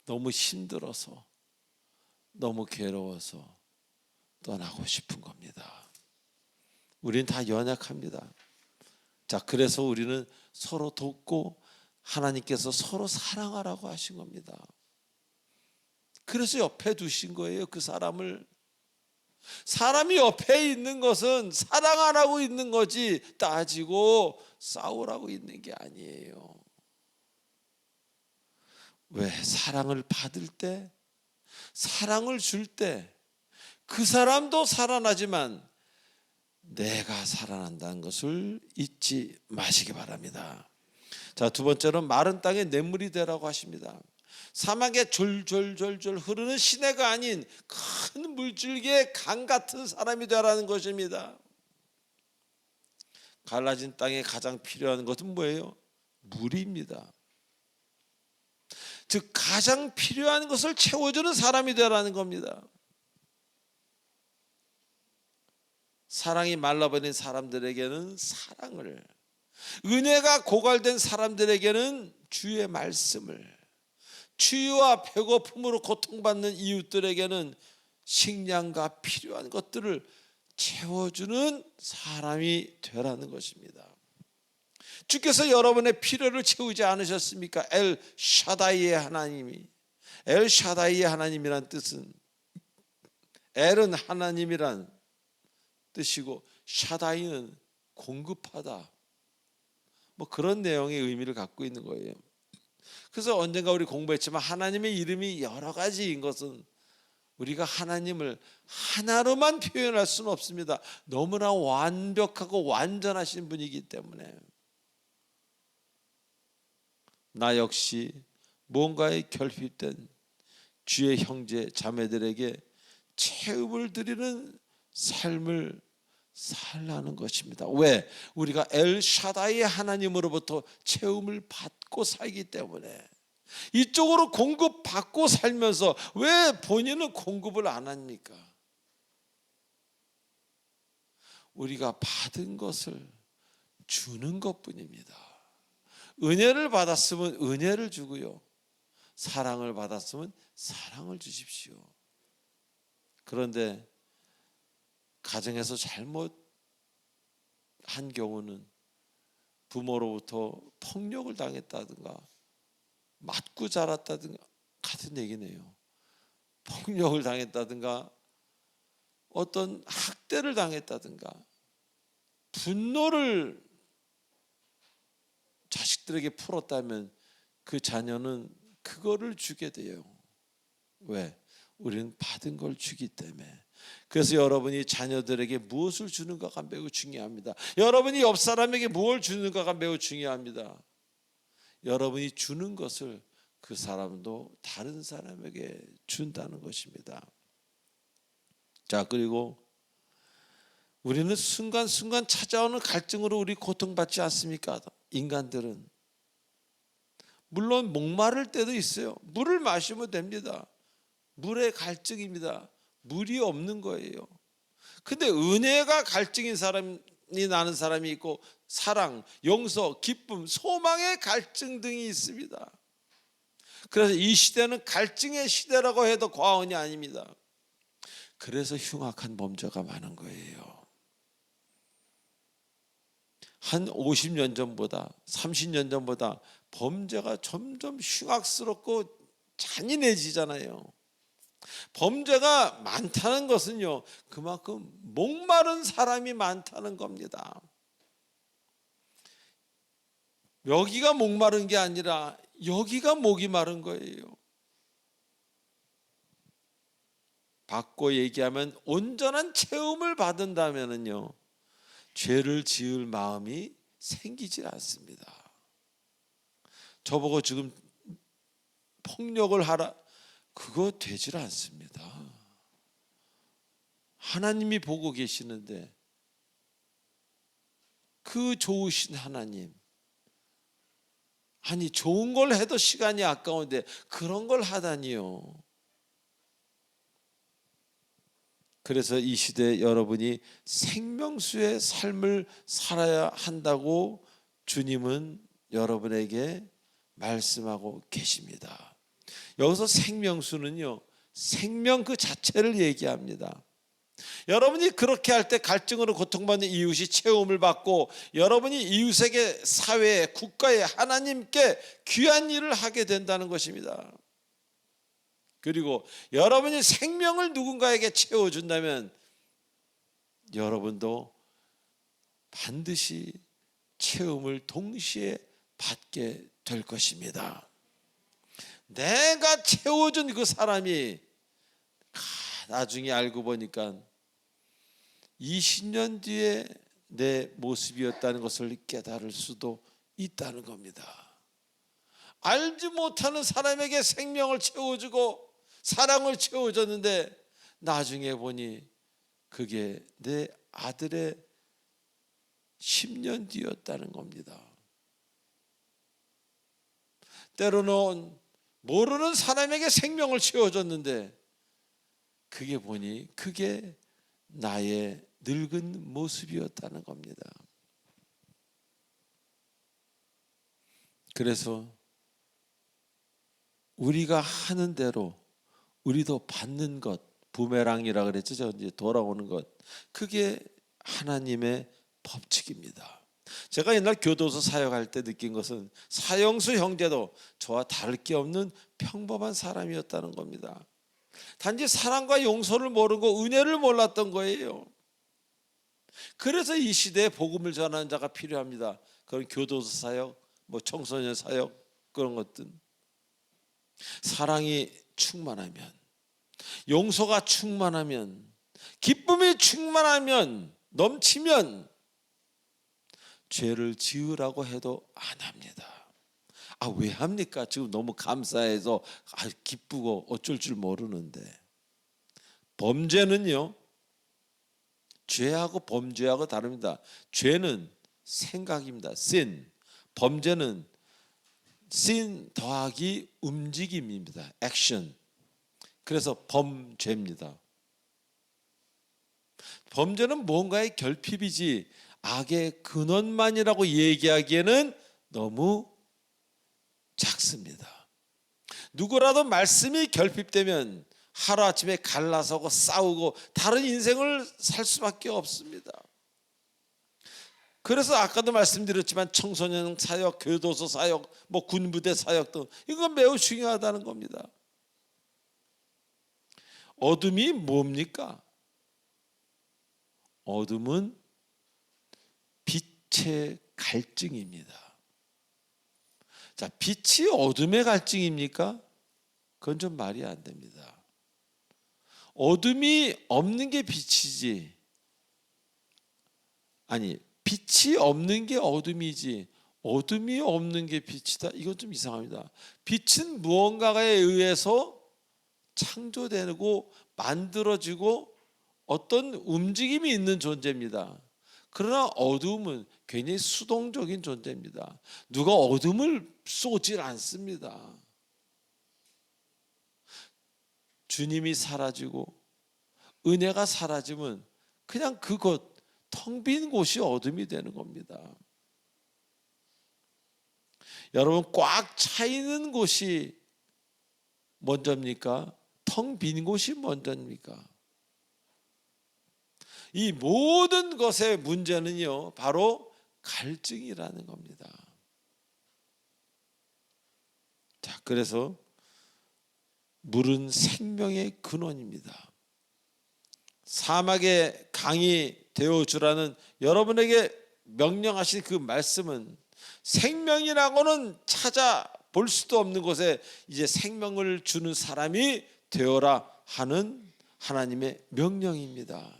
너무 힘들어서 너무 괴로워서 떠나고 싶은 겁니다. 우리는 다 연약합니다. 자, 그래서 우리는 서로 돕고 하나님께서 서로 사랑하라고 하신 겁니다. 그래서 옆에 두신 거예요. 그 사람을. 사람이 옆에 있는 것은 사랑하라고 있는 거지 따지고 싸우라고 있는 게 아니에요. 왜? 사랑을 받을 때, 사랑을 줄 때 그 사람도 살아나지만 내가 살아난다는 것을 잊지 마시기 바랍니다. 자, 두 번째로는 마른 땅에 냇물이 되라고 하십니다. 사막에 졸졸졸졸 흐르는 시내가 아닌 큰 물줄기의 강 같은 사람이 되라는 것입니다. 갈라진 땅에 가장 필요한 것은 뭐예요? 물입니다. 즉 가장 필요한 것을 채워주는 사람이 되라는 겁니다. 사랑이 말라버린 사람들에게는 사랑을, 은혜가 고갈된 사람들에게는 주의 말씀을, 추위와 배고픔으로 고통받는 이웃들에게는 식량과 필요한 것들을 채워주는 사람이 되라는 것입니다. 주께서 여러분의 필요를 채우지 않으셨습니까? 엘 샤다이의 하나님이, 엘 샤다이의 하나님이란 뜻은 엘은 하나님이란 뜻이고 샤다이는 공급하다, 뭐 그런 내용의 의미를 갖고 있는 거예요. 그래서 언젠가 우리 공부했지만 하나님의 이름이 여러 가지인 것은 우리가 하나님을 하나로만 표현할 수는 없습니다. 너무나 완벽하고 완전하신 분이기 때문에. 나 역시 뭔가에 결핍된 주의 형제 자매들에게 체험을 드리는 삶을 살라는 것입니다. 왜? 우리가 엘샤다이 하나님으로부터 체험을 받고 살기 때문에. 이쪽으로 공급받고 살면서 왜 본인은 공급을 안 합니까? 우리가 받은 것을 주는 것뿐입니다. 은혜를 받았으면 은혜를 주고요, 사랑을 받았으면 사랑을 주십시오. 그런데 가정에서 잘못한 경우는 부모로부터 폭력을 당했다든가 맞고 자랐다든가 같은 얘기네요. 폭력을 당했다든가 어떤 학대를 당했다든가 분노를 자식들에게 풀었다면 그 자녀는 그거를 주게 돼요. 왜? 우리는 받은 걸 주기 때문에. 그래서 여러분이 자녀들에게 무엇을 주는가가 매우 중요합니다. 여러분이 옆 사람에게 무엇을 주는가가 매우 중요합니다. 여러분이 주는 것을 그 사람도 다른 사람에게 준다는 것입니다. 자, 그리고 우리는 순간순간 찾아오는 갈증으로 우리 고통받지 않습니까? 인간들은. 물론 목마를 때도 있어요. 물을 마시면 됩니다. 물의 갈증입니다. 물이 없는 거예요. 근데 은혜가 갈증인 사람이 나는 사람이 있고 사랑, 용서, 기쁨, 소망의 갈증 등이 있습니다. 그래서 이 시대는 갈증의 시대라고 해도 과언이 아닙니다. 그래서 흉악한 범죄가 많은 거예요. 한 50년 전보다 30년 전보다 범죄가 점점 흉악스럽고 잔인해지잖아요. 범죄가 많다는 것은요, 그만큼 목마른 사람이 많다는 겁니다. 여기가 목마른 게 아니라 여기가 목이 마른 거예요. 받고 얘기하면 온전한 체험을 받은다면은요, 죄를 지을 마음이 생기질 않습니다. 저보고 지금 폭력을 하라, 그거 되질 않습니다. 하나님이 보고 계시는데, 그 좋으신 하나님, 아니 좋은 걸 해도 시간이 아까운데 그런 걸 하다니요. 그래서 이 시대에 여러분이 생명수의 삶을 살아야 한다고 주님은 여러분에게 말씀하고 계십니다. 여기서 생명수는요, 생명 그 자체를 얘기합니다. 여러분이 그렇게 할 때 갈증으로 고통받는 이웃이 체험을 받고 여러분이 이웃에게, 사회에, 국가에, 하나님께 귀한 일을 하게 된다는 것입니다. 그리고 여러분이 생명을 누군가에게 채워준다면 여러분도 반드시 체험을 동시에 받게 될 것입니다. 내가 채워준 그 사람이 나중에 알고 보니까 20년 뒤에 내 모습이었다는 것을 깨달을 수도 있다는 겁니다. 알지 못하는 사람에게 생명을 채워주고 사랑을 채워줬는데 나중에 보니 그게 내 아들의 10년 뒤였다는 겁니다. 때로는 모르는 사람에게 생명을 채워줬는데 그게 보니 그게 나의 늙은 모습이었다는 겁니다. 그래서 우리가 하는 대로 우리도 받는 것, 부메랑이라 그랬죠. 이제 돌아오는 것. 그게 하나님의 법칙입니다. 제가 옛날 교도소 사역할 때 느낀 것은 사형수 형제도 저와 다를 게 없는 평범한 사람이었다는 겁니다. 단지 사랑과 용서를 모르고 은혜를 몰랐던 거예요. 그래서 이 시대에 복음을 전하는 자가 필요합니다. 그런 교도소 사역, 청소년 사역, 그런 것들. 사랑이 충만하면, 용서가 충만하면, 기쁨이 충만하면, 넘치면 죄를 지으라고 해도 안 합니다. 왜 합니까? 지금 너무 감사해서 기쁘고 어쩔 줄 모르는데. 범죄는요, 죄하고 범죄하고 다릅니다. 죄는 생각입니다. sin. 범죄는 sin 더하기 움직임입니다. action. 그래서 범죄입니다. 범죄는 뭔가의 결핍이지 악의 근원만이라고 얘기하기에는 너무 작습니다. 누구라도 말씀이 결핍되면 하루아침에 갈라서고 싸우고 다른 인생을 살 수밖에 없습니다. 그래서 아까도 말씀드렸지만 청소년 사역, 교도소 사역, 군부대 사역 등 이건 매우 중요하다는 겁니다. 어둠이 뭡니까? 어둠은 빛의 갈증입니다. 자, 빛이 어둠의 갈증입니까? 그건 좀 말이 안 됩니다. 어둠이 없는 게 빛이지, 아니 빛이 없는 게 어둠이지 어둠이 없는 게 빛이다, 이건 좀 이상합니다. 빛은 무언가에 의해서 창조되고 만들어지고 어떤 움직임이 있는 존재입니다. 그러나 어둠은 굉장히 수동적인 존재입니다. 누가 어둠을 쏘질 않습니다. 주님이 사라지고 은혜가 사라지면 그냥 그곳 텅 빈 곳이 어둠이 되는 겁니다. 여러분, 꽉 차 있는 곳이 먼저입니까? 텅 빈 곳이 먼저입니까? 이 모든 것의 문제는요, 바로 갈증이라는 겁니다. 자, 그래서 물은 생명의 근원입니다. 사막의 강이 되어주라는 여러분에게 명령하신 그 말씀은 생명이라고는 찾아볼 수도 없는 곳에 이제 생명을 주는 사람이 되어라 하는 하나님의 명령입니다.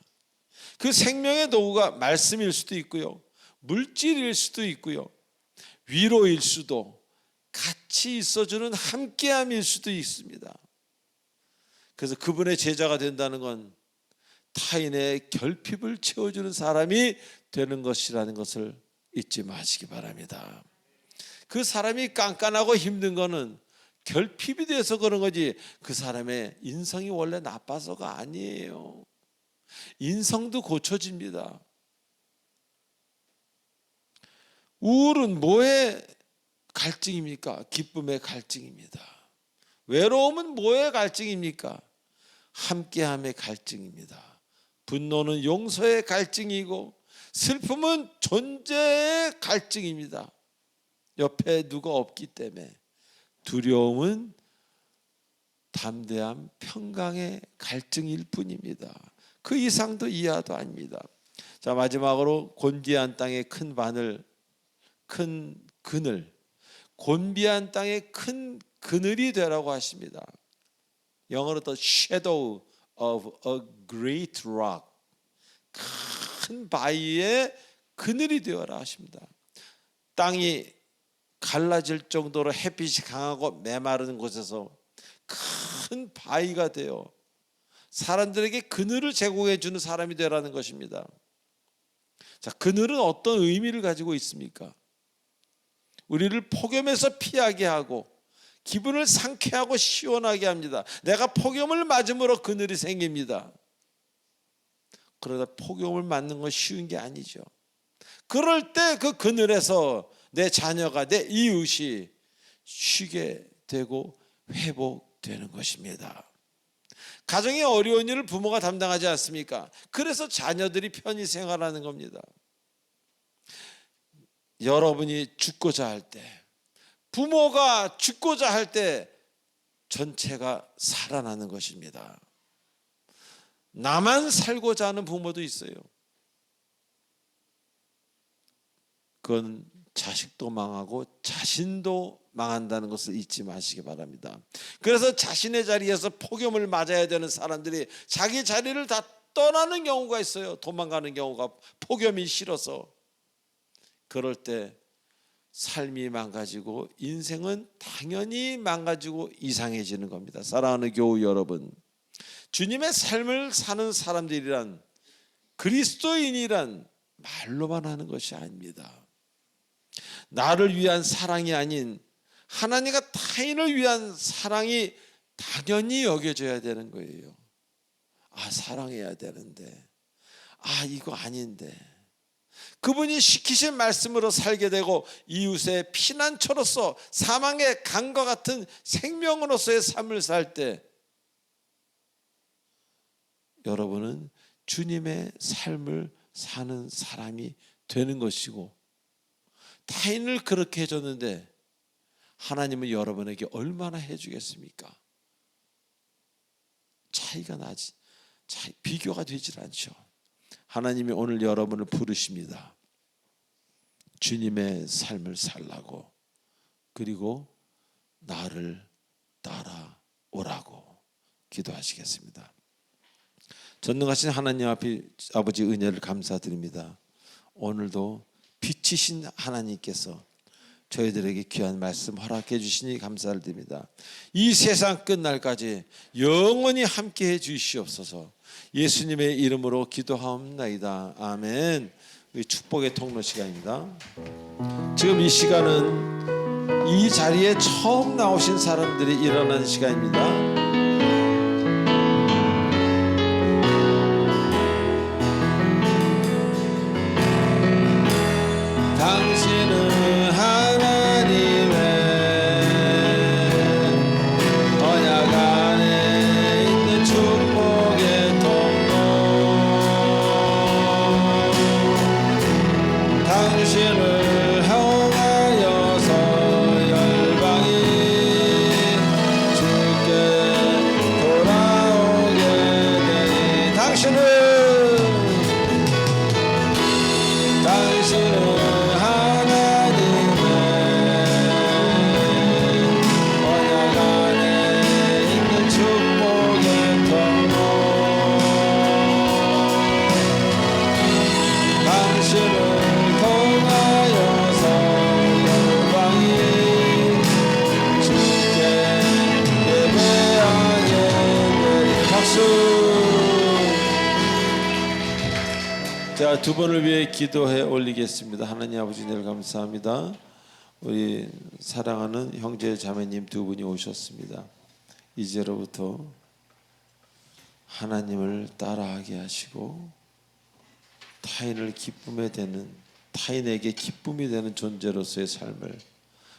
그 생명의 도구가 말씀일 수도 있고요, 물질일 수도 있고요, 위로일 수도, 같이 있어주는 함께함일 수도 있습니다. 그래서 그분의 제자가 된다는 건 타인의 결핍을 채워주는 사람이 되는 것이라는 것을 잊지 마시기 바랍니다. 그 사람이 깐깐하고 힘든 거는 결핍이 돼서 그런 거지 그 사람의 인성이 원래 나빠서가 아니에요. 인성도 고쳐집니다. 우울은 뭐의 갈증입니까? 기쁨의 갈증입니다. 외로움은 뭐의 갈증입니까? 함께함의 갈증입니다. 분노는 용서의 갈증이고 슬픔은 존재의 갈증입니다. 옆에 누가 없기 때문에. 두려움은 담대함, 평강의 갈증일 뿐입니다. 그 이상도 이하도 아닙니다. 자, 마지막으로 곤비한 땅의 큰 바늘, 큰 그늘, 곤비한 땅의 큰 그늘이 되라고 하십니다. 영어로 the shadow of a great rock, 큰 바위의 그늘이 되어라 하십니다. 땅이 갈라질 정도로 햇빛이 강하고 메마른 곳에서 큰 바위가 되어 사람들에게 그늘을 제공해 주는 사람이 되라는 것입니다. 자, 그늘은 어떤 의미를 가지고 있습니까? 우리를 폭염에서 피하게 하고 기분을 상쾌하고 시원하게 합니다. 내가 폭염을 맞음으로 그늘이 생깁니다. 그러다 폭염을 맞는 건 쉬운 게 아니죠. 그럴 때 그 그늘에서 내 자녀가, 내 이웃이 쉬게 되고 회복되는 것입니다. 가정의 어려운 일을 부모가 담당하지 않습니까? 그래서 자녀들이 편히 생활하는 겁니다. 여러분이 죽고자 할 때, 부모가 죽고자 할 때 전체가 살아나는 것입니다. 나만 살고자 하는 부모도 있어요. 그건 자식도 망하고 자신도 망한다는 것을 잊지 마시기 바랍니다. 그래서 자신의 자리에서 폭염을 맞아야 되는 사람들이 자기 자리를 다 떠나는 경우가 있어요. 도망가는 경우가, 폭염이 싫어서. 그럴 때 삶이 망가지고 인생은 당연히 망가지고 이상해지는 겁니다. 사랑하는 교우 여러분, 주님의 삶을 사는 사람들이란 그리스도인이란 말로만 하는 것이 아닙니다. 나를 위한 사랑이 아닌 하나님과 타인을 위한 사랑이 당연히 여겨져야 되는 거예요. 사랑해야 되는데, 이거 아닌데. 그분이 시키신 말씀으로 살게 되고 이웃의 피난처로서 사망의 강과 같은 생명으로서의 삶을 살 때 여러분은 주님의 삶을 사는 사람이 되는 것이고, 타인을 그렇게 해줬는데 하나님은 여러분에게 얼마나 해주겠습니까? 차이가 나지, 비교가 되질 않죠. 하나님이 오늘 여러분을 부르십니다. 주님의 삶을 살라고, 그리고 나를 따라오라고 기도하시겠습니다. 전능하신 하나님 앞에 아버지 은혜를 감사드립니다. 오늘도 빛이신 하나님께서 저희들에게 귀한 말씀 허락해 주시니 감사를 드립니다. 이 세상 끝날까지 영원히 함께해 주시옵소서. 예수님의 이름으로 기도하옵나이다. 아멘. 축복의 통로 시간입니다. 지금 이 시간은 이 자리에 처음 나오신 사람들이 일어나는 시간입니다. 당신은 하나님의 언약 안에 있는 축복의 통로, 당신을 향하여서 열방이 주께 돌아오게 되니, 당신은 자, 두 분을 위해 기도해 올리겠습니다. 하나님 아버지 늘 감사합니다. 우리 사랑하는 형제 자매님 두 분이 오셨습니다. 이제로부터 하나님을 따라하게 하시고 타인에게 기쁨이 되는 존재로서의 삶을,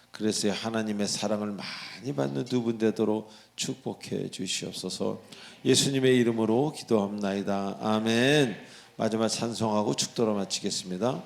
그래서 하나님의 사랑을 많이 받는 두 분 되도록 축복해 주시옵소서. 예수님의 이름으로 기도합나이다. 아멘. 마지막 찬송하고 축도로 마치겠습니다.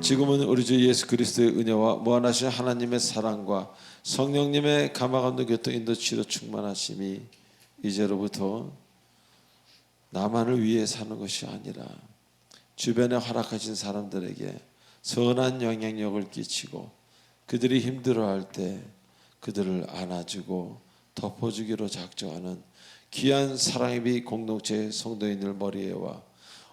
지금은 우리 주 예수 그리스도의 은혜와 무한하신 하나님의 사랑과 성령님의 감화감동 교통 인도 치료 충만하심이 이제로부터 나만을 위해 사는 것이 아니라 주변에 허락하신 사람들에게 선한 영향력을 끼치고 그들이 힘들어할 때 그들을 안아주고 덮어주기로 작정하는 귀한 사랑의 빛 공동체 성도인들 머리에와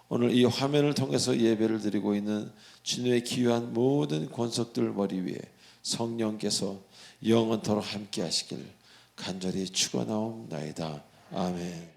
오늘 이 화면을 통해서 예배를 드리고 있는 주님의 귀한 모든 권속들 머리 위에 성령께서 영원토록 함께 하시길 간절히 축원하옵나이다. 아멘.